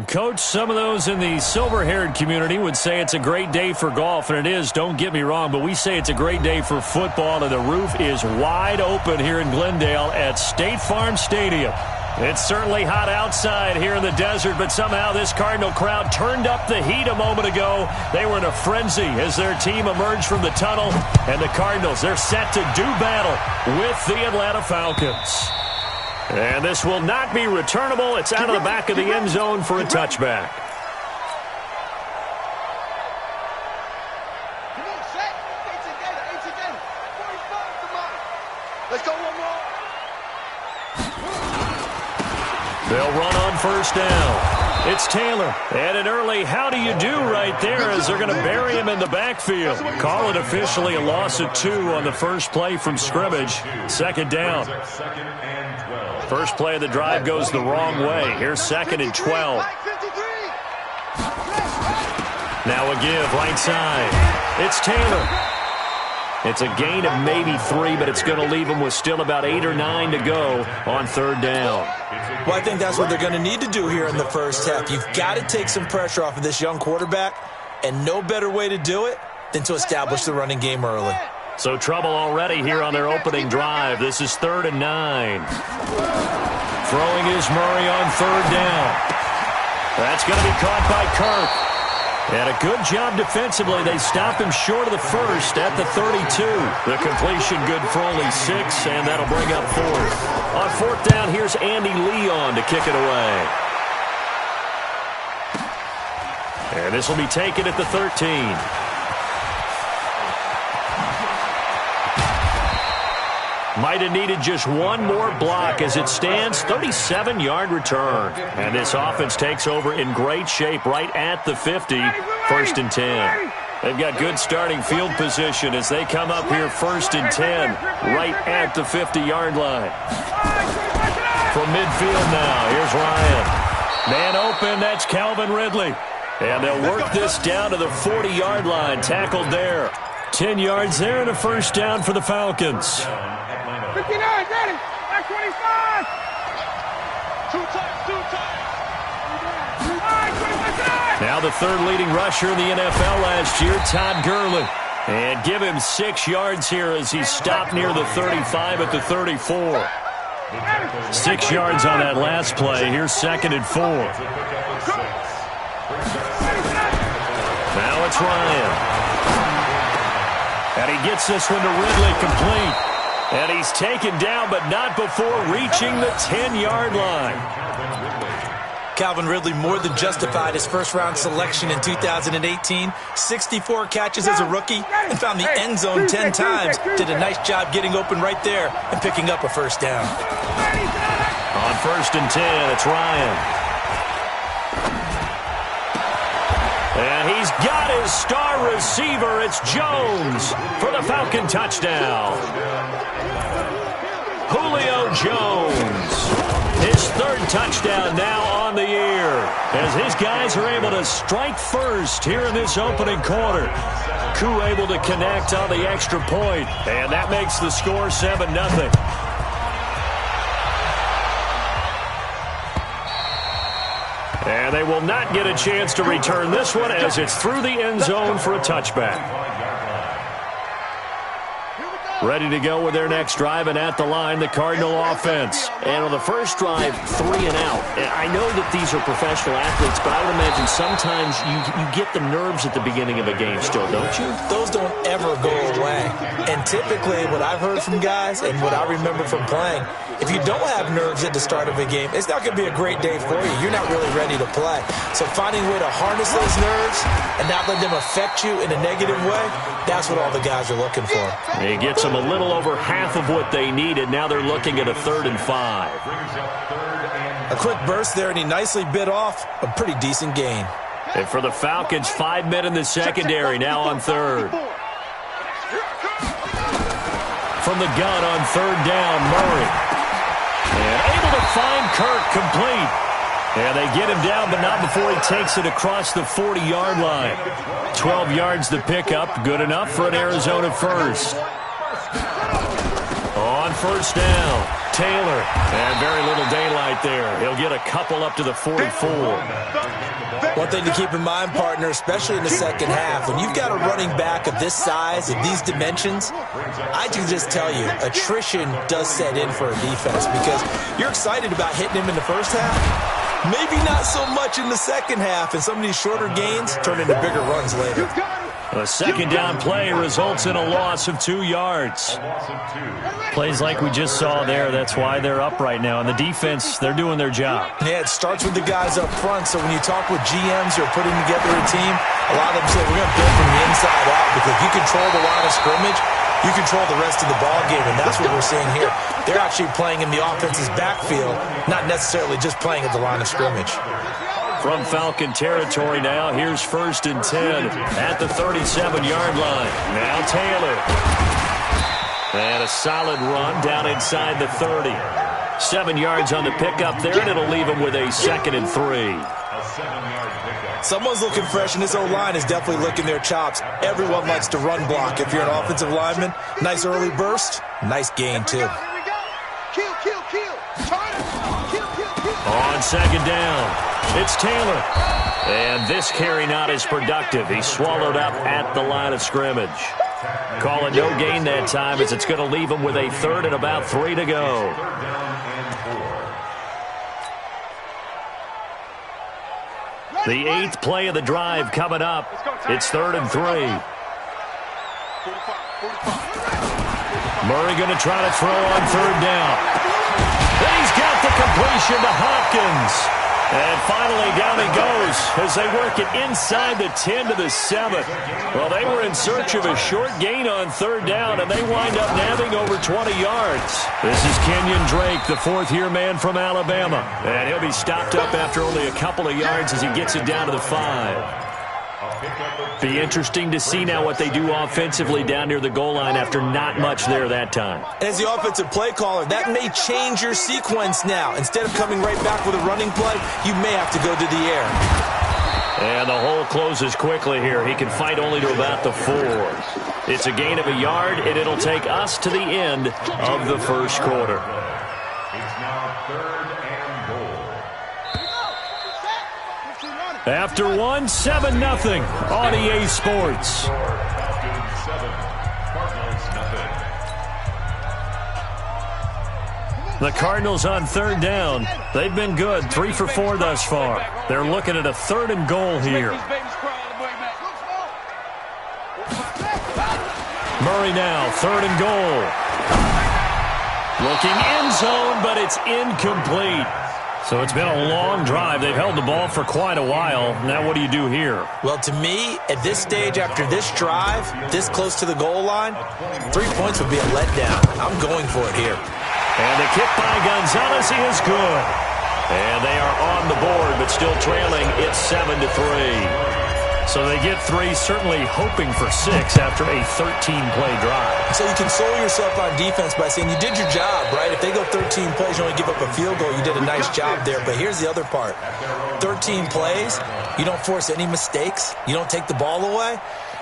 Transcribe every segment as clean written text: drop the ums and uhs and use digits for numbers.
Coach, some of those in the silver-haired community would say it's a great day for golf, and it is, don't get me wrong, but we say it's a great day for football, and the roof is wide open here in Glendale at State Farm Stadium. It's certainly hot outside here in the desert, but somehow this Cardinal crowd turned up the heat a moment ago. They were in a frenzy as their team emerged from the tunnel, and the Cardinals, they're set to do battle with the Atlanta Falcons. And this will not be returnable. It's out of the back of the end zone for a touchback. Let's go one more. They'll run on first down. It's Taylor. And an early how do you do right there as they're going to bury him in the backfield. Call it officially a loss of 2 on the first play from scrimmage. Second down. First play of the drive goes the wrong way. Here's 2nd and 12. Now a give right side. It's Taylor. It's a gain of maybe 3, but it's going to leave them with still about 8 or 9 to go on third down. Well, I think that's what they're going to need to do here in the first half. You've got to take some pressure off of this young quarterback, and no better way to do it than to establish the running game early. So trouble already here on their opening drive. This is 3rd and 9. Throwing is Murray on third down. That's going to be caught by Kirk. And a good job defensively. They stop him short of the first at the 32. The completion good for only 6, and that'll bring up 4th. On 4th down, here's Andy Leon to kick it away. And this will be taken at the 13. Might have needed just one more block as it stands, 37-yard return. And this offense takes over in great shape right at the 50, 1st and 10. They've got good starting field position as they come up here 1st and 10, right at the 50-yard line. From midfield now, here's Ryan. Man open, that's Calvin Ridley. And they'll work this down to the 40-yard line, tackled there. 10 yards there and a first down for the Falcons. 59, ready. Back 25. 2 times. Now the 3rd leading rusher in the NFL last year, Todd Gurley. And give him 6 yards here as he's stopped near the 35 at the 34. 6 yards on that last play. Here's 2nd and 4. Now it's Ryan. And he gets this one to Ridley complete. And he's taken down, but not before reaching the 10-yard line. Calvin Ridley more than justified his first-round selection in 2018. 64 catches as a rookie and found the end zone 10 times. Did a nice job getting open right there and picking up a first down. On 1st and 10, it's Ryan. And he's got his star receiver. It's Jones for the Falcon touchdown. Julio Jones. His 3rd touchdown now on the year as his guys are able to strike first here in this opening quarter. Koo able to connect on the extra point, and that makes the score 7-0. And they will not get a chance to return this one as it's through the end zone for a touchback. Ready to go with their next drive, and at the line, the Cardinal offense. And on the first drive, 3 and out. I know that these are professional athletes, but I would imagine sometimes you get the nerves at the beginning of a game still, don't you? Those don't ever go away. And typically, what I've heard from guys and what I remember from playing, if you don't have nerves at the start of a game, it's not going to be a great day for you. You're not really ready to play. So finding a way to harness those nerves and not let them affect you in a negative way, that's what all the guys are looking for. He gets them a little over half of what they needed. Now they're looking at a 3rd and 5. A quick burst there, and he nicely bit off a pretty decent gain. And for the Falcons, 5 men in the secondary now on 3rd. From the gun on 3rd down, Murray. And able to find Kirk complete. And they get him down, but not before he takes it across the 40-yard line. 12 yards to pick up. Good enough for an Arizona first. On on first down. Taylor, and very little daylight there. He'll get a couple up to the 44. One thing to keep in mind, partner, especially in the second half, when you've got a running back of this size, of these dimensions, I can just tell you, attrition does set in for a defense because you're excited about hitting him in the first half. Maybe not so much in the second half, and some of these shorter gains turn into bigger runs later. A second down play results in a loss of 2 yards. Plays like we just saw there. That's why they're up right now. And the defense, they're doing their job. Yeah, it starts with the guys up front. So when you talk with GMs who are putting together a team, a lot of them say we're going to build from the inside out because if you control the line of scrimmage, you control the rest of the ball game, and that's what we're seeing here. They're actually playing in the offense's backfield, not necessarily just playing at the line of scrimmage. From Falcon territory now, here's 1st and 10 at the 37-yard line. Now Taylor. And a solid run down inside the 30. 7 yards on the pickup there, and it'll leave him with a 2nd and 3. Someone's looking fresh, and this O-line is definitely licking their chops. Everyone likes to run block. If you're an offensive lineman, nice early burst, nice gain, too. On 2nd down. It's Taylor. And this carry not as productive. He's swallowed up at the line of scrimmage. Call it no gain that time as it's going to leave him with a 3rd and about 3 to go. The 8th play of the drive coming up. It's 3rd and 3. Murray going to try to throw on 3rd down. He's got the completion to Hopkins. And finally, down he goes as they work it inside the 10 to the 7. Well, they were in search of a short gain on 3rd down, and they wind up nabbing over 20 yards. This is Kenyon Drake, the 4th-year man from Alabama. And he'll be stopped up after only a couple of yards as he gets it down to the 5. Be interesting to see now what they do offensively down near the goal line after not much there that time. As the offensive play caller, that may change your sequence now. Instead of coming right back with a running play, you may have to go to the air. And the hole closes quickly here. He can fight only to about the 4. It's a gain of a yard, and it'll take us to the end of the first quarter. It's now 3rd and goal. After 1, 7-0 on EA Sports. The Cardinals on 3rd down. They've been good, 3 for 4 thus far. They're looking at a 3rd and goal here. Murray now, 3rd and goal. Looking end zone, but it's incomplete. So it's been a long drive. They've held the ball for quite a while. Now what do you do here? Well, to me, at this stage, after this drive, this close to the goal line, 3 points would be a letdown. I'm going for it here. And the kick by Gonzalez is good. And they are on the board, but still trailing. It's 7-3. So they get 3, certainly hoping for 6 after a 13-play drive. So you console yourself on defense by saying you did your job, right? If they go 13 plays, you only give up a field goal, you did a nice job there. But here's the other part. 13 plays, you don't force any mistakes, you don't take the ball away.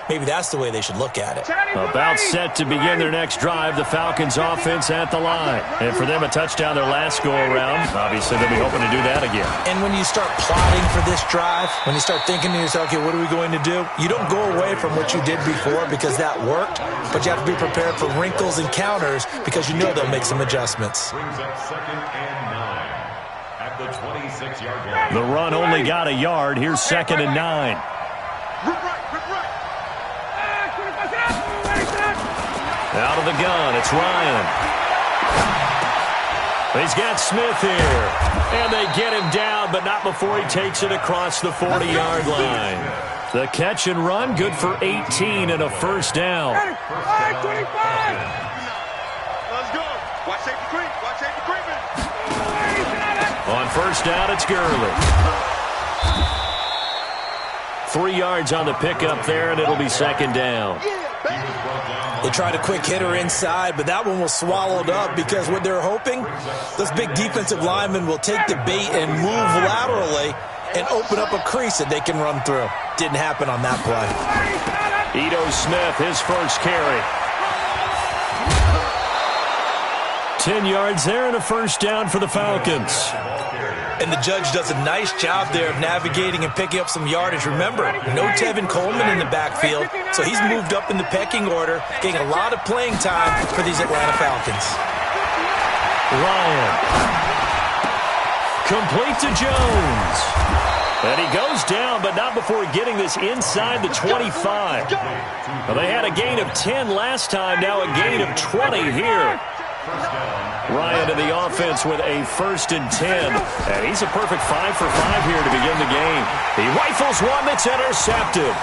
Maybe that's the way they should look at it. About set to begin their next drive, the Falcons offense at the line. And for them, a touchdown their last go-around. Obviously, they'll be hoping to do that again. And when you start plotting for this drive, when you start thinking to yourself, okay, what are we going to do? You don't go away from what you did before because that worked, but you have to be prepared for wrinkles and counters because you know they'll make some adjustments. Brings up 2nd and 9 at the 26-yard line. The run only got a yard. Here's 2nd and 9. Out of the gun, it's Ryan. He's got Smith here. And they get him down, but not before he takes it across the 40-yard line. The catch and run, good for 18 and a first down. 25. Let's go. Watch safety creep. Watch safety creeping. On first down, it's Gurley. 3 yards on the pickup there, and it'll be 2nd down. They tried a quick hitter inside, but that one was swallowed up because what they're hoping, those big defensive linemen will take the bait and move laterally and open up a crease that they can run through. Didn't happen on that play. Ito Smith, his first carry. 10 yards there and a first down for the Falcons. And the judge does a nice job there of navigating and picking up some yardage. Remember, no Tevin Coleman in the backfield, so he's moved up in the pecking order, getting a lot of playing time for these Atlanta Falcons. Ryan. Complete to Jones. And he goes down, but not before getting this inside the 25. Well, they had a gain of 10 last time, now a gain of 20 here. Ryan to the offense with a 1st and 10. And he's a perfect 5 for 5 here to begin the game. He rifles one that's intercepted.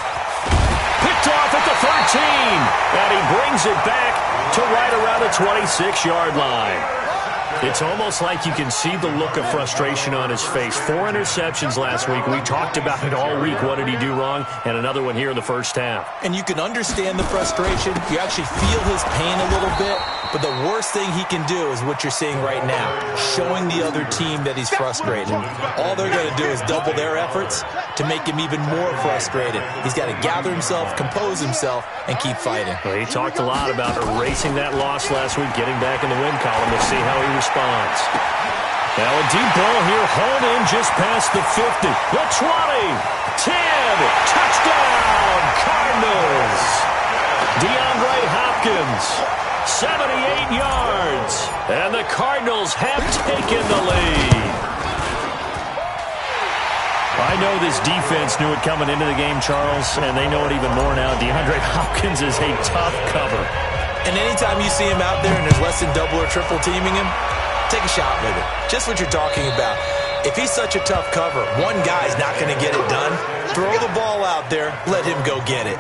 Picked off at the 13. And he brings it back to right around the 26-yard line. It's almost like you can see the look of frustration on his face. 4 interceptions last week. We talked about it all week. What did he do wrong? And another one here in the first half. And you can understand the frustration. You actually feel his pain a little bit. But the worst thing he can do is what you're seeing right now, showing the other team that he's frustrated. All they're going to do is double their efforts to make him even more frustrated. He's got to gather himself, compose himself, and keep fighting. Well, he talked a lot about erasing that loss last week, getting back in the win column. We'll see how he responds. Now a deep ball here, hauled in just past the 50. The 20, 10, touchdown, Cardinals. DeAndre Hopkins, 78 yards, and the Cardinals have taken the lead. I know this defense knew it coming into the game, Charles, and they know it even more now. DeAndre Hopkins is a tough cover. And anytime you see him out there and there's less than double or triple teaming him, take a shot with it. Just what you're talking about. If he's such a tough cover, one guy's not going to get it done. Throw the ball out there, let him go get it.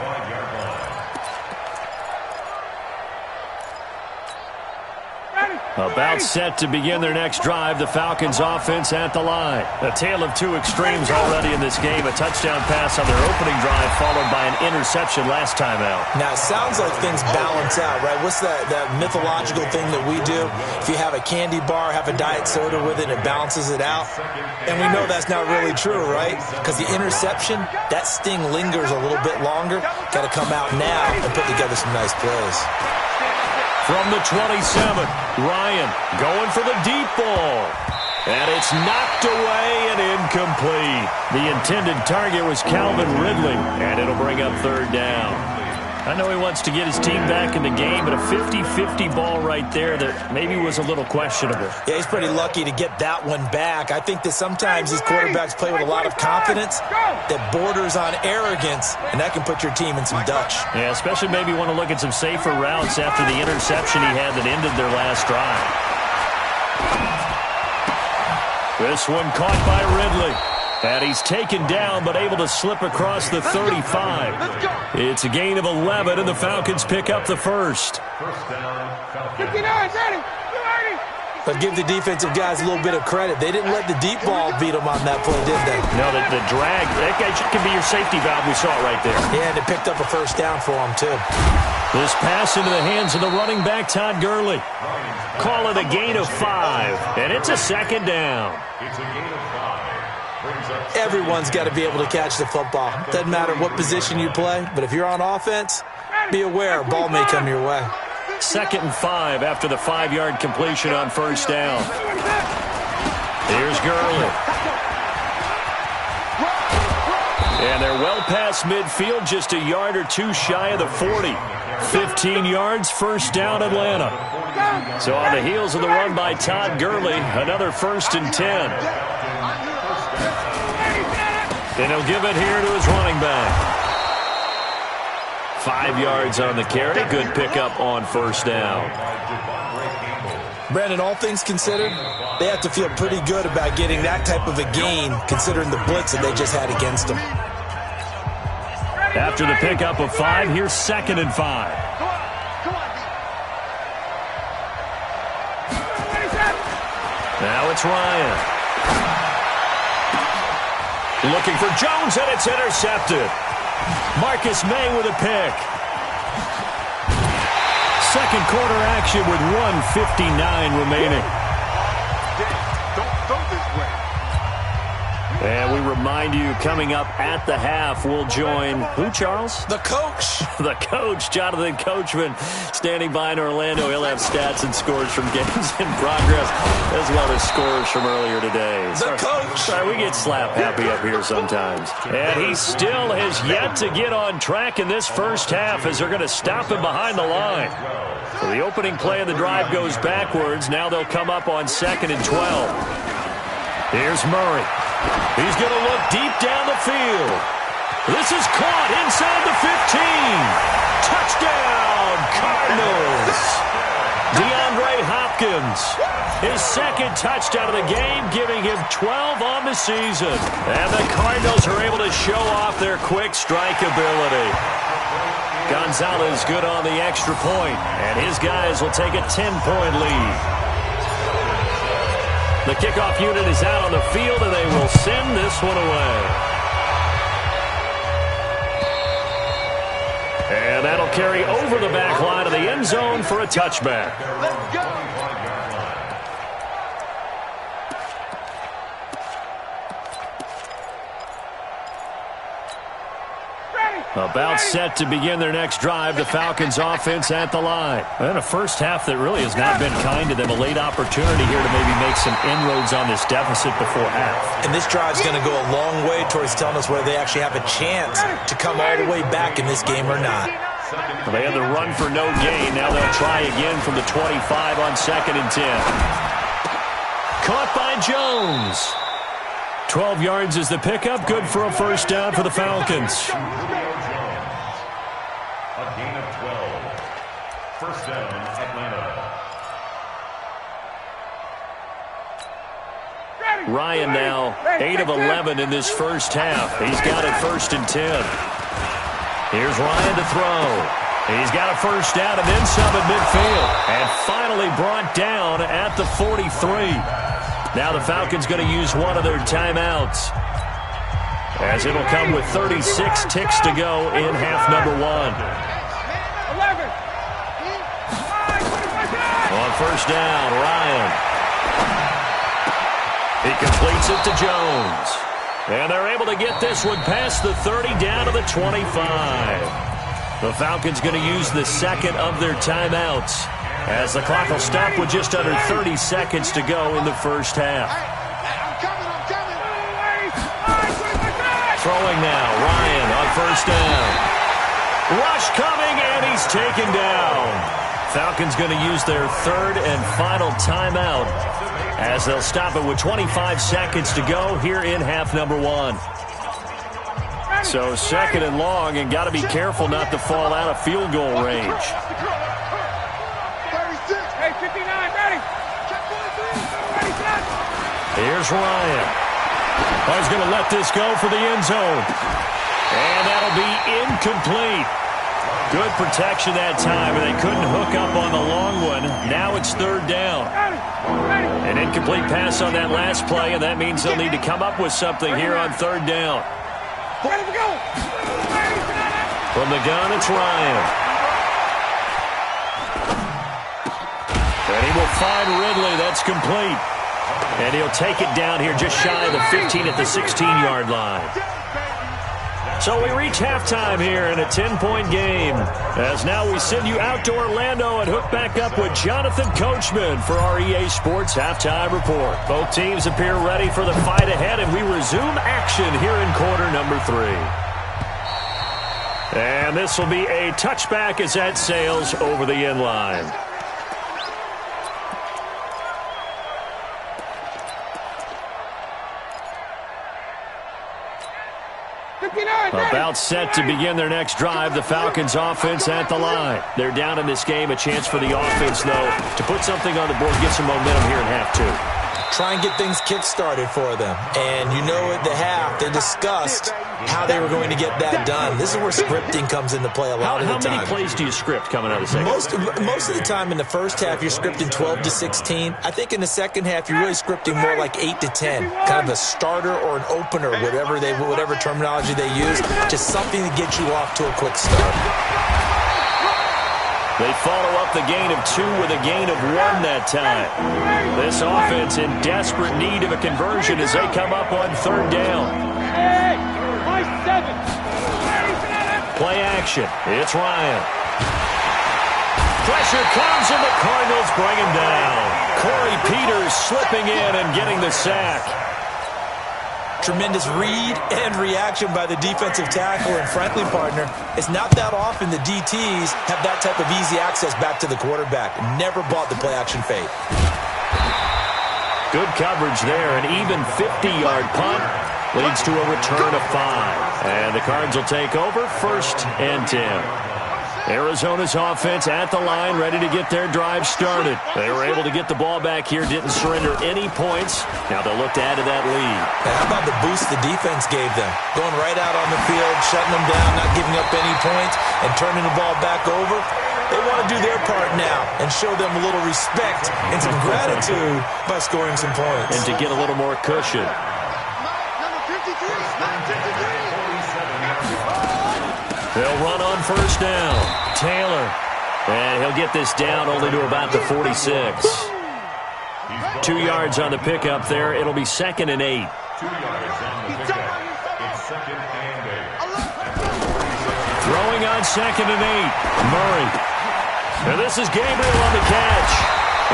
About set to begin their next drive, the Falcons offense at the line. A tale of two extremes already in this game. A touchdown pass on their opening drive followed by an interception last time out. Now, it sounds like things balance out, right? What's that mythological thing that we do? If you have a candy bar, have a diet soda with it, it balances it out. And we know that's not really true, right? Because the interception, that sting lingers a little bit longer. Got to come out now and put together some nice plays. From the 27, Ryan going for the deep ball. And it's knocked away and incomplete. The intended target was Calvin Ridley, and it'll bring up 3rd down. I know he wants to get his team back in the game, but a 50-50 ball right there that maybe was a little questionable. Yeah, he's pretty lucky to get that one back. I think that sometimes these quarterbacks play with a lot of confidence that borders on arrogance, and that can put your team in some Dutch. Yeah, especially maybe want to look at some safer routes after the interception he had that ended their last drive. This one caught by Ridley. And he's taken down, but able to slip across the 35. It's a gain of 11, and the Falcons pick up the first. But give the defensive guys a little bit of credit. They didn't let the deep ball beat them on that play, did they? No, the drag, that guy can be your safety valve. We saw it right there. Yeah, and it picked up a first down for him, too. This pass into the hands of the running back, Todd Gurley. Call it a gain of 5, and it's a 2nd down. It's a gain of 5. Everyone's got to be able to catch the football. Doesn't matter what position you play, but if you're on offense, be aware, ball may come your way. 2nd and 5 after the 5-yard completion on 1st down. Here's Gurley. And they're well past midfield, just a yard or two shy of the 40. 15 yards, 1st down, Atlanta. So on the heels of the run by Todd Gurley, another 1st and 10. And he'll give it here to his running back. 5 yards on the carry. Good pickup on 1st down. Brandon, all things considered, they have to feel pretty good about getting that type of a gain considering the blitz that they just had against them. After the pickup of 5, here's 2nd and 5. Now it's Ryan. Looking for Jones, and it's intercepted. Marcus May with a pick. 2nd quarter action with 1:59 remaining. Don't throw this way. And we remind you, coming up at the half, we'll join who, Charles? The coach. The coach, Jonathan Coachman, standing by in Orlando. He'll have stats and scores from games in progress, as well as scores from earlier today. The coach. Sorry, we get slap happy up here sometimes. And he still has yet to get on track in this first half, as they're going to stop him behind the line. So the opening play of the drive goes backwards. Now they'll come up on 2nd and 12. Here's Murray. He's going to look deep down the field. This is caught inside the 15. Touchdown, Cardinals. DeAndre Hopkins, his second touchdown of the game, giving him 12 on the season. And the Cardinals are able to show off their quick strike ability. Gonzalez good on the extra point, and his guys will take a 10-point lead. The kickoff unit is out on the field, and they will send this one away. And that'll carry over the back line of the end zone for a touchback. Let's go. About set to begin their next drive, the Falcons offense at the line. And a first half that really has not been kind to them. A late opportunity here to maybe make some inroads on this deficit before half. And this drive's going to go a long way towards telling us whether they actually have a chance to come all the way back in this game or not. Well, they had the run for no gain. Now they'll try again from the 25 on 2nd and 10. Caught by Jones. 12 yards is the pickup. Good for a first down for the Falcons. A gain of 12. First down, Atlanta. Ryan now 8 of 11 in this first half. He's got it 1st and 10. Here's Ryan to throw. He's got a first down and then some at midfield. And finally brought down at the 43. Now the Falcons going to use one of their timeouts, as it'll come with 36 ticks to go in half number 1. On first down, Ryan. He completes it to Jones. And they're able to get this one past the 30 down to the 25. The Falcons going to use the second of their timeouts, as the clock will stop with just under 30 seconds to go in the first half. Throwing now, Ryan on first down. Rush coming, and he's taken down. Falcons going to use their third and final timeout, as they'll stop it with 25 seconds to go here in half number 1. So 2nd and long, and got to be careful not to fall out of field goal range. Here's Ryan. Oh, he's going to let this go for the end zone. And that'll be incomplete. Good protection that time, and they couldn't hook up on the long one. Now it's 3rd down. An incomplete pass on that last play, and that means they'll need to come up with something here on 3rd down. From the gun, it's Ryan. And he will find Ridley. That's complete. And he'll take it down here just shy of the 15 at the 16-yard line. So we reach halftime here in a 10-point game, as now we send you out to Orlando and hook back up with Jonathan Coachman for our EA Sports Halftime Report. Both teams appear ready for the fight ahead, and we resume action here in quarter number 3. And this will be a touchback as that sails over the end line. About set to begin their next drive, the Falcons offense at the line. They're down in this game. A chance for the offense, though, to put something on the board, get some momentum here in half 2. Try and get things kick-started for them. And you know at the half, they discussed how they were going to get that done. This is where scripting comes into play a lot of the time. How many plays do you script coming out of the second? Most of the time in the first half, you're scripting 12 to 16. I think in the second half, you're really scripting more like 8 to 10. Kind of a starter or an opener, whatever terminology they use. Just something to get you off to a quick start. They follow up the gain of 2 with a gain of 1 that time. This offense in desperate need of a conversion as they come up on 3rd down. Play action. It's Ryan. Pressure comes and the Cardinals bring him down. Corey Peters slipping in and getting the sack. Tremendous read and reaction by the defensive tackle, and frankly, partner, it's not that often the DTs have that type of easy access back to the quarterback. Never bought the play-action fade. Good coverage there. An even 50-yard punt leads to a return of 5. And the Cards will take over 1st and 10. Arizona's offense at the line, ready to get their drive started. They were able to get the ball back here, didn't surrender any points. Now they'll look to add to that lead. How about the boost the defense gave them? Going right out on the field, shutting them down, not giving up any points, and turning the ball back over. They want to do their part now and show them a little respect and some gratitude by scoring some points. And to get a little more cushion. They'll run on 1st down. Taylor. And he'll get this down only to about the 46. 2 yards on the pickup there. It'll be 2nd and 8. 2 yards on the pickup. It's 2nd and 8. Throwing on 2nd and 8. Murray. And this is Gabriel on the catch.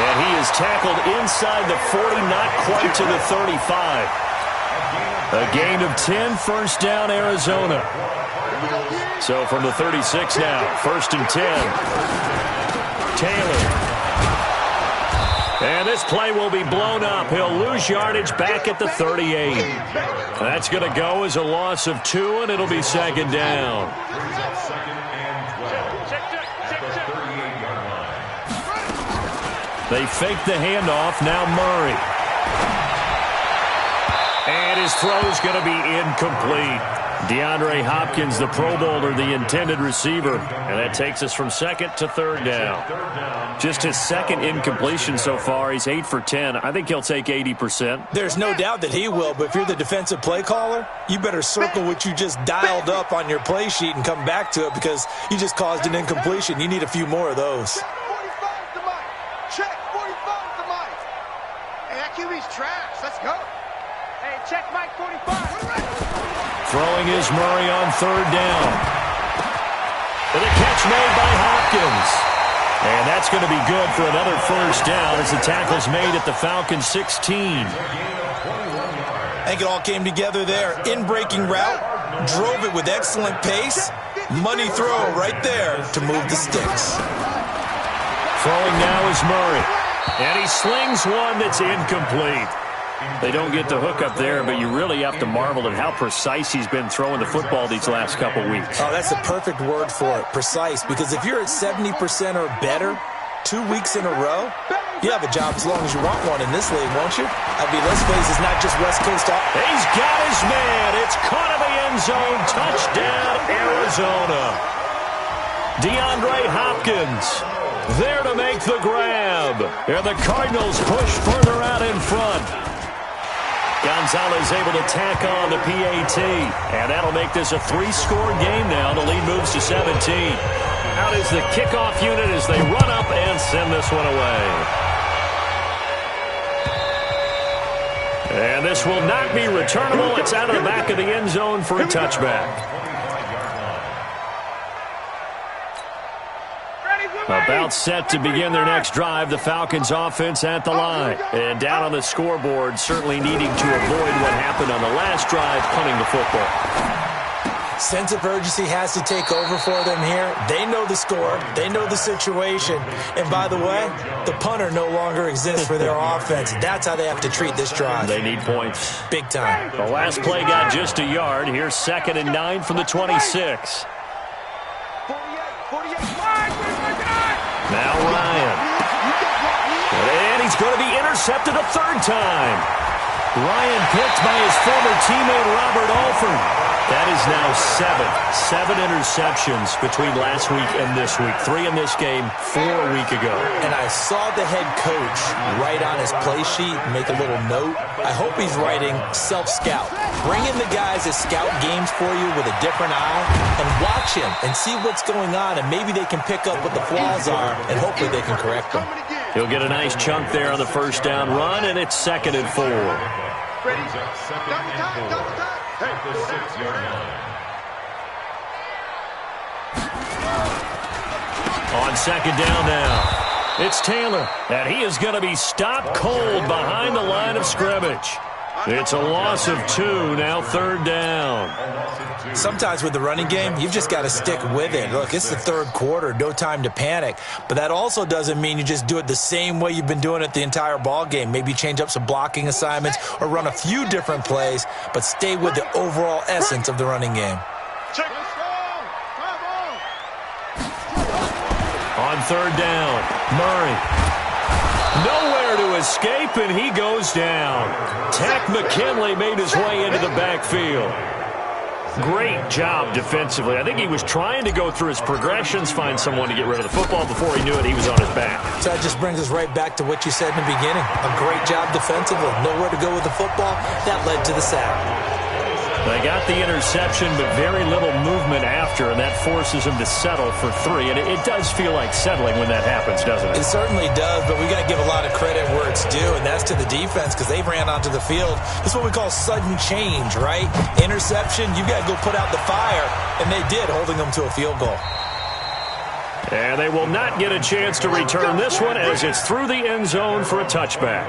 And he is tackled inside the 40, not quite to the 35. A gain of 10, 1st down, Arizona. So from the 36 now, 1st and 10. Taylor. And this play will be blown up. He'll lose yardage back at the 38. That's going to go as a loss of 2, and it'll be 2nd down. They fake the handoff. Now Murray. And his throw's going to be incomplete. DeAndre Hopkins, the Pro Bowler, the intended receiver. And that takes us from 2nd to 3rd down. Just his 2nd incompletion so far. He's 8 for 10. I think he'll take 80%. There's no doubt that he will, but if you're the defensive play caller, you better circle what you just dialed up on your play sheet and come back to it because you just caused an incompletion. You need a few more of those. Check, 45 to Mike. Hey, that QB's trash. Let's go. Hey, check Mike 45. Throwing is Murray on 3rd down. And a catch made by Hopkins. And that's going to be good for another 1st down as the tackle's made at the Falcons 16. I think it all came together there. In-breaking route, drove it with excellent pace. Money throw right there to move the sticks. Throwing now is Murray. And he slings one that's incomplete. They don't get the hook up there, but you really have to marvel at how precise he's been throwing the football these last couple weeks. Oh, that's the perfect word for it, precise, because if you're at 70% or better 2 weeks in a row, you have a job as long as you want one in this league, won't you? I mean, let's face it, it's not just West Coast. He's got his man. It's caught in the end zone. Touchdown, Arizona. DeAndre Hopkins there to make the grab. And the Cardinals push further out in front. Gonzalez able to tack on the PAT. And that'll make this a 3-score game now. The lead moves to 17. Out is the kickoff unit as they run up and send this one away. And this will not be returnable. It's out of the back of the end zone for a touchback. About set to begin their next drive, the Falcons offense at the line. And down on the scoreboard, certainly needing to avoid what happened on the last drive, punting the football. Sense of urgency has to take over for them here. They know the score. They know the situation. And by the way, the punter no longer exists for their offense. That's how they have to treat this drive. They need points. Big time. The last play got just a yard. Here's 2nd and 9 from the 26. Now Ryan. And he's going to be intercepted a 3rd time. Ryan picked by his former teammate Robert Alford. That is now 7 interceptions between last week and this week. 3 in this game, 4 a week ago. And I saw the head coach write on his play sheet, make a little note. I hope he's writing self-scout. Bring in the guys that scout games for you with a different eye and watch him and see what's going on, and maybe they can pick up what the flaws are, and hopefully they can correct them. He'll get a nice chunk there on the first down run, and it's 2nd and 4. Brings up 2nd and 4 at the 6-yard line. On 2nd down now, it's Taylor, and he is going to be stopped cold behind the line of scrimmage. It's a loss of 2, now 3rd down. Sometimes with the running game, you've just got to stick with it. Look, it's the 3rd quarter, no time to panic. But that also doesn't mean you just do it the same way you've been doing it the entire ball game. Maybe change up some blocking assignments or run a few different plays, but stay with the overall essence of the running game. On 3rd down, Murray. Nowhere to escape, and he goes down. Takk McKinley made his way into the backfield. Great job defensively. I think he was trying to go through his progressions, find someone to get rid of the football. Before he knew it, he was on his back. So that just brings us right back to what you said in the beginning. A great job defensively. Nowhere to go with the football. That led to the sack. They got the interception, but very little movement after, and that forces him to settle for 3. And it does feel like settling when that happens, doesn't it? It certainly does, but we got to give a lot of credit where it's due, and that's to the defense because they ran onto the field. This is what we call sudden change, right? Interception, you got to go put out the fire, and they did, holding them to a field goal. And they will not get a chance to return this one as it's through the end zone for a touchback.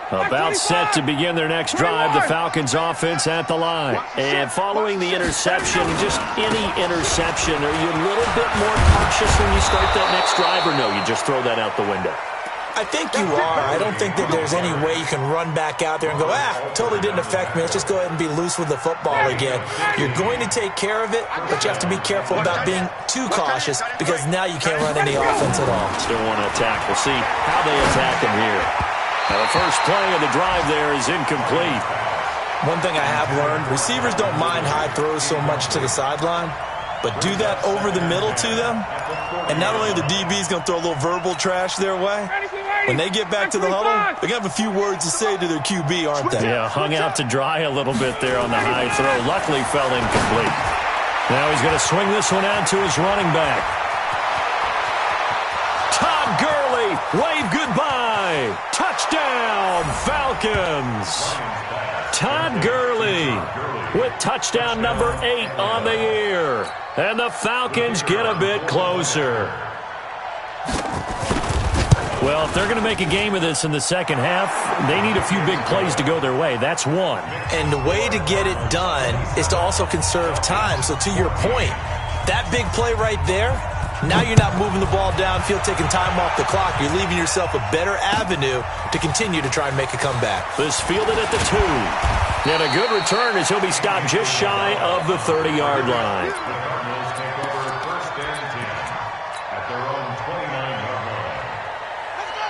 About set to begin their next drive, the Falcons offense at the line. And following the interception, just any interception, are you a little bit more cautious when you start that next drive, or no, you just throw that out the window? I think you are. I don't think that there's any way you can run back out there and go, totally didn't affect me. Let's just go ahead and be loose with the football again. You're going to take care of it, but you have to be careful about being too cautious because now you can't run any offense at all. Still want to attack. We'll see how they attack him here. Now the first play of the drive there is incomplete. One thing I have learned, receivers don't mind high throws so much to the sideline, but do that over the middle to them, and not only are the DBs going to throw a little verbal trash their way, when they get back to the huddle, they're going to have a few words to say to their QB, aren't they? Yeah, hung out to dry a little bit there on the high throw. Luckily fell incomplete. Now he's going to swing this one out to his running back. Todd Gurley, wave goodbye. Touchdown, Falcons. Todd Gurley with touchdown number 8 on the year. And the Falcons get a bit closer. Well, if they're going to make a game of this in the second half, they need a few big plays to go their way. That's one. And the way to get it done is to also conserve time. So to your point, that big play right there, now you're not moving the ball downfield, taking time off the clock. You're leaving yourself a better avenue to continue to try and make a comeback. This fielded at the 2. And a good return as he'll be stopped just shy of the 30-yard line.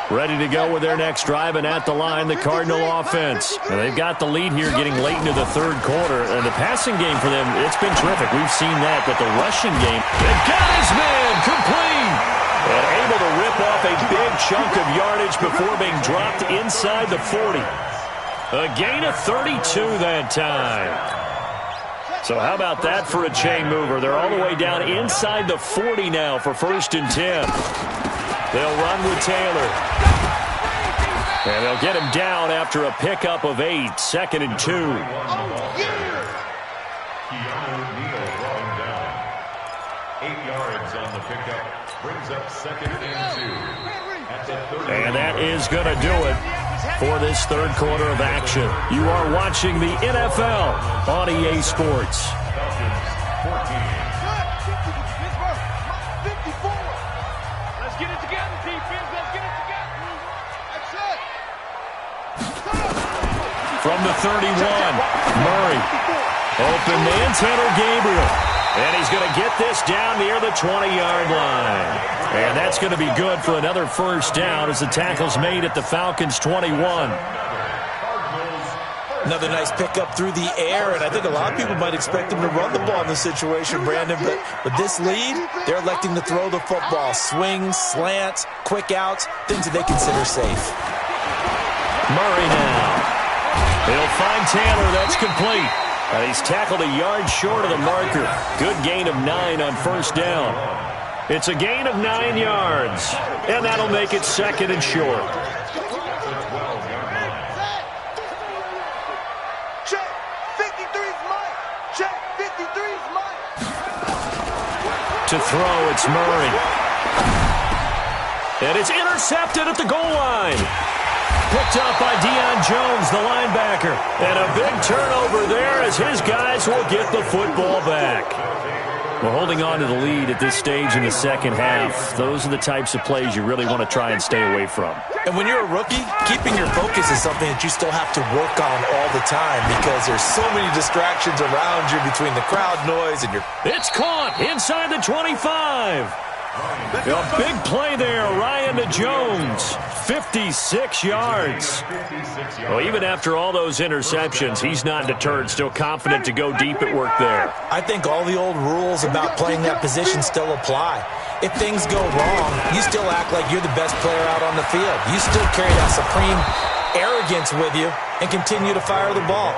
Ready to go with their next drive, and at the line, the Cardinal offense. And they've got the lead here getting late into the 3rd quarter. And the passing game for them, it's been terrific. We've seen that, but the rushing game, they've got his man complete. And able to rip off a big chunk of yardage before being dropped inside the 40. A gain of 32 that time. So how about that for a chain mover? They're all the way down inside the 40 now for 1st and 10. They'll run with Taylor. And they'll get him down after a pickup of 8, 2nd and 2. Keanu Neal brought him down. 8 yards on the pickup. Brings up 2nd and 2. At the 30. And that is going to do it for this 3rd quarter of action. You are watching the NFL on EA Sports. Falcons 14. From the 31, Murray. Open man, Taylor Gabriel. And he's going to get this down near the 20-yard line. And that's going to be good for another first down as the tackle's made at the Falcons' 21. Another nice pickup through the air, and I think a lot of people might expect them to run the ball in this situation, Brandon, but with this lead, they're electing to throw the football. Swings, slants, quick outs, things that they consider safe. Murray now. He'll find Taylor. That's complete. He's tackled a yard short of the marker. Good gain of 9 on first down. It's a gain of 9 yards, and that'll make it second and short. Check. 53's Mike. Check. 53's Mike. To throw, it's Murray. And it's intercepted at the goal line. Picked up by Deion Jones, the linebacker. And a big turnover there as his guys will get the football back. We're holding on to the lead at this stage in the second half. Those are the types of plays you really want to try and stay away from. And when you're a rookie, keeping your focus is something that you still have to work on all the time because there's so many distractions around you between the crowd noise and your... It's caught inside the 25. A big play there, Ryan to Jones. 56 yards. Well, even after all those interceptions, he's not deterred, still confident to go deep at work there. I think all the old rules about playing that position still apply. If things go wrong, you still act like you're the best player out on the field. You still carry that supreme arrogance with you and continue to fire the ball.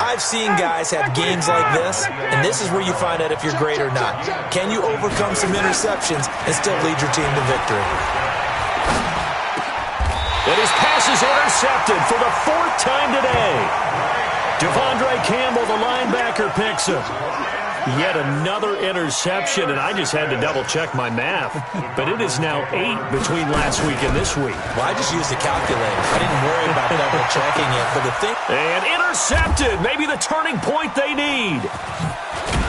I've seen guys have games like this, and this is where you find out if you're great or not. Can you overcome some interceptions and still lead your team to victory? And his pass is intercepted for the 4th time today. Devondre Campbell, the linebacker, picks him. Yet another interception, and I just had to double-check my math. But it is now 8 between last week and this week. Well, I just used a calculator. I didn't worry about double-checking it. But the thing... And intercepted, maybe the turning point they need.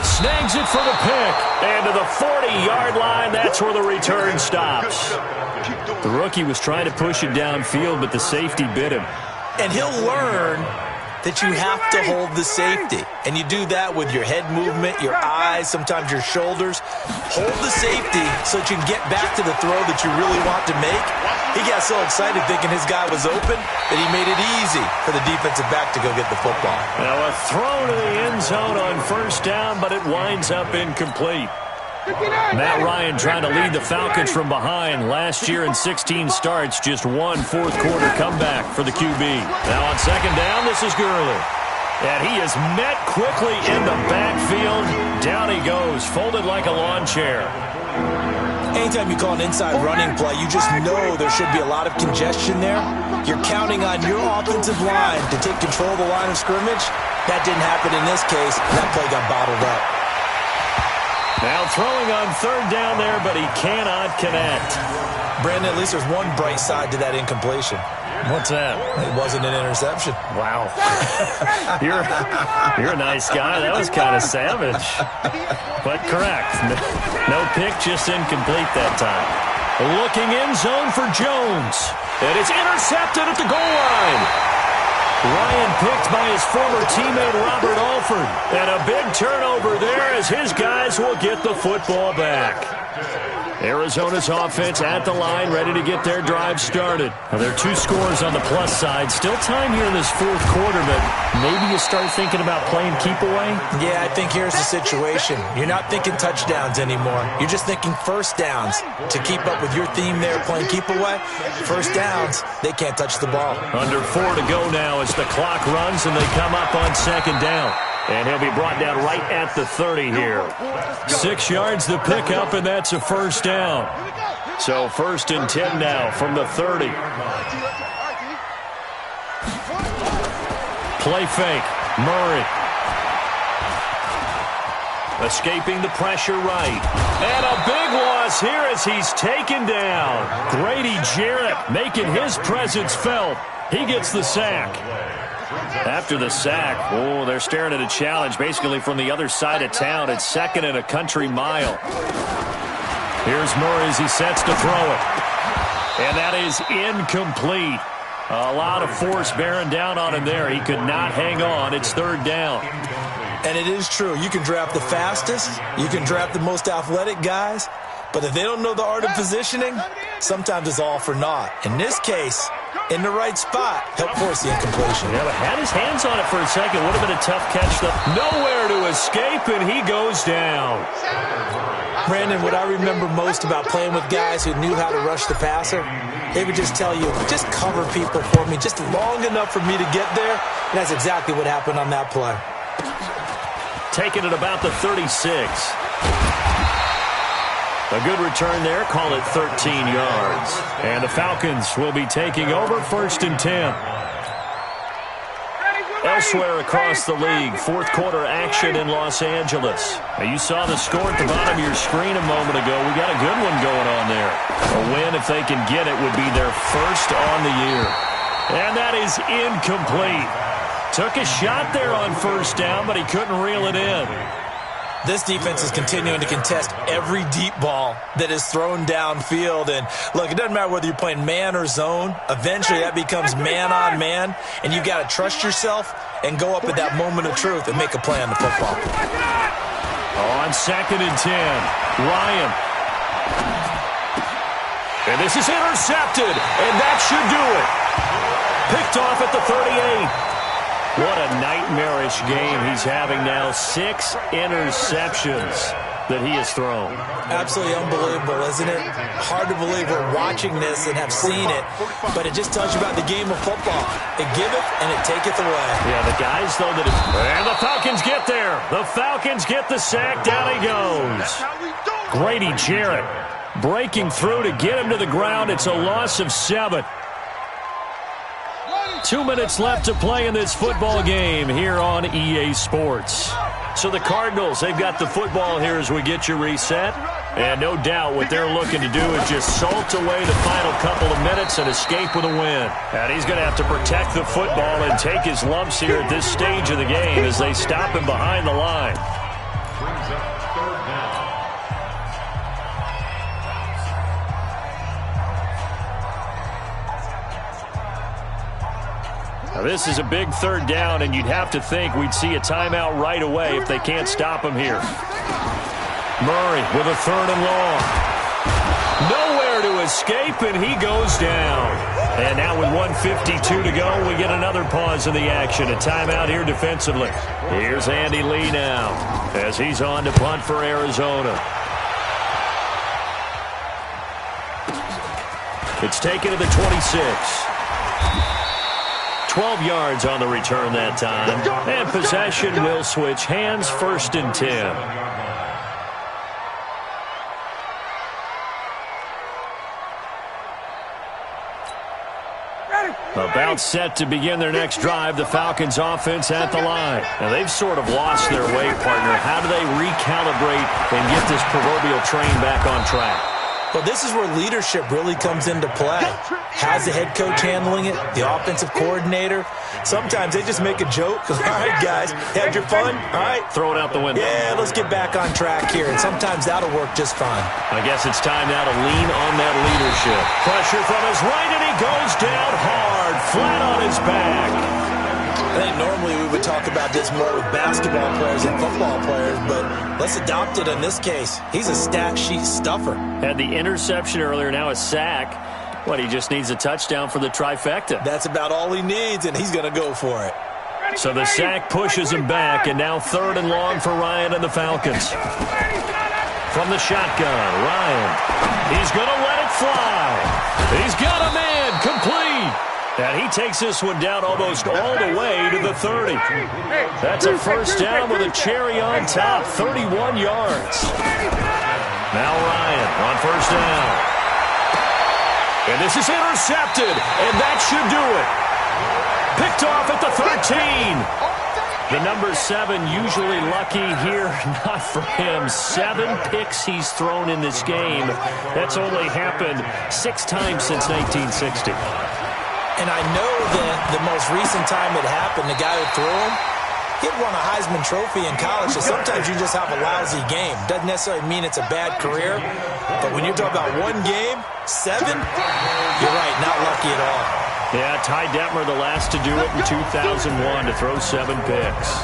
Snags it for the pick. And to the 40-yard line, that's where the return stops. The rookie was trying to push it downfield, but the safety bit him. And he'll learn that you have to hold the safety. And you do that with your head movement, your eyes, sometimes your shoulders. Hold the safety so that you can get back to the throw that you really want to make. He got so excited thinking his guy was open that he made it easy for the defensive back to go get the football. Now a throw to the end zone on first down, but it winds up incomplete. Matt Ryan trying to lead the Falcons from behind. Last year in 16 starts, just one fourth-quarter comeback for the QB. Now on second down, this is Gurley. And he is met quickly in the backfield. Down he goes, folded like a lawn chair. Anytime you call an inside running play, you just know there should be a lot of congestion there. You're counting on your offensive line to take control of the line of scrimmage. That didn't happen in this case. That play got bottled up. Now throwing on third down there, but he cannot connect. Brandon, at least there's one bright side to that incompletion. What's that? It wasn't an interception. Wow. You're a nice guy. That was kind of savage. But correct. No pick, just incomplete that time. Looking in zone for Jones. And it's intercepted at the goal line. Ryan picked by his former teammate Robert Alford. And a big turnover there as his guys will get the football back. Arizona's offense at the line, ready to get their drive started. Well, there are 2 scores on the plus side. Still time here in this fourth quarter, but maybe you start thinking about playing keep away? Yeah, I think here's the situation. You're not thinking touchdowns anymore. You're just thinking first downs. To keep up with your theme there, playing keep away, first downs, they can't touch the ball. Under 4 to go now as the clock runs and they come up on second down. And he'll be brought down right at the 30 here. 6 yards the pickup, and that's a first down. So 1st and 10 now from the 30. Play fake. Murray. Escaping the pressure right. And a big loss here as he's taken down. Grady Jarrett making his presence felt. He gets the sack. After the sack, they're staring at a challenge basically from the other side of town. It's 2nd and a country mile. Here's Murray as he sets to throw it. And that is incomplete. A lot of force bearing down on him there. He could not hang on. It's 3rd down. And it is true. You can draft the fastest, you can draft the most athletic guys, but if they don't know the art of positioning, sometimes it's all for naught. In this case, in the right spot, help force the incompletion. Yeah, but had his hands on it for a second. Would have been a tough catch, though. Nowhere to escape, and he goes down. Brandon, what I remember most about playing with guys who knew how to rush the passer, they would just tell you, just cover people for me, just long enough for me to get there. And that's exactly what happened on that play. Taking it about the 36. A good return there. Call it 13 yards. And the Falcons will be taking over 1st and 10. Elsewhere across the league, fourth quarter action in Los Angeles. Now, you saw the score at the bottom of your screen a moment ago. We got a good one going on there. A win, if they can get it, would be their first on the year. And that is incomplete. Took a shot there on first down, but he couldn't reel it in. This defense is continuing to contest every deep ball that is thrown downfield. And, look, it doesn't matter whether you're playing man or zone. Eventually, that becomes man-on-man, and you've got to trust yourself and go up at that moment of truth and make a play on the football. On 2nd and 10, Ryan. And this is intercepted, and that should do it. Picked off at the 38. What a nightmarish game he's having now. 6 interceptions that he has thrown. Absolutely unbelievable, isn't it? Hard to believe we're watching this and have seen it, but it just tells you about the game of football. It giveth and it taketh away. Yeah, the guys, though, that and the Falcons get there. The Falcons get the sack. Down he goes. Grady Jarrett breaking through to get him to the ground. It's a loss of 7. 2 minutes left to play in this football game here on EA Sports. So the Cardinals, they've got the football here as we get you reset. And no doubt what they're looking to do is just salt away the final couple of minutes and escape with a win. And he's going to have to protect the football and take his lumps here at this stage of the game as they stop him behind the line. Brings up 3rd down. Now this is a big 3rd down, and you'd have to think we'd see a timeout right away if they can't stop him here. Murray with a 3rd and long. Nowhere to escape, and he goes down. And now with 1:52 to go, we get another pause in the action. A timeout here defensively. Here's Andy Lee now as he's on to punt for Arizona. It's taken to the 26. 12 yards on the return that time. And possession will switch hands, 1st and 10. About set to begin their next drive, the Falcons offense at the line. Now they've sort of lost their way, partner. How do they recalibrate and get this proverbial train back on track? Well, this is where leadership really comes into play. How's the head coach handling it? The offensive coordinator? Sometimes they just make a joke. All right, guys, had your fun? All right. Throw it out the window. Yeah, let's get back on track here. And sometimes that'll work just fine. I guess it's time now to lean on that leadership. Pressure from his right, and he goes down hard, flat on his back. I think normally we would talk about this more with basketball players and football players, but let's adopt it in this case. He's a stat sheet stuffer. Had the interception earlier, now a sack. What, he just needs a touchdown for the trifecta. That's about all he needs, and he's going to go for it. So the sack pushes him back, and now 3rd and long for Ryan and the Falcons. From the shotgun, Ryan. He's going to let it fly. He's got a man, complete. And he takes this one down almost all the way to the 30. That's a 1st down with a cherry on top, 31 yards. Now Ryan on 1st down. And this is intercepted, and that should do it. Picked off at the 13. The number 7 usually lucky here, not for him. 7 picks he's thrown in this game. That's only happened 6 times since 1960. And I know that the most recent time it happened, the guy who threw him, he'd won a Heisman Trophy in college, so sometimes you just have a lousy game. Doesn't necessarily mean it's a bad career, but when you're talking about one game, 7, you're right, not lucky at all. Yeah, Ty Detmer, the last to do it in 2001, to throw 7 picks.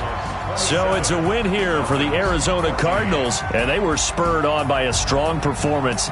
So it's a win here for the Arizona Cardinals, and they were spurred on by a strong performance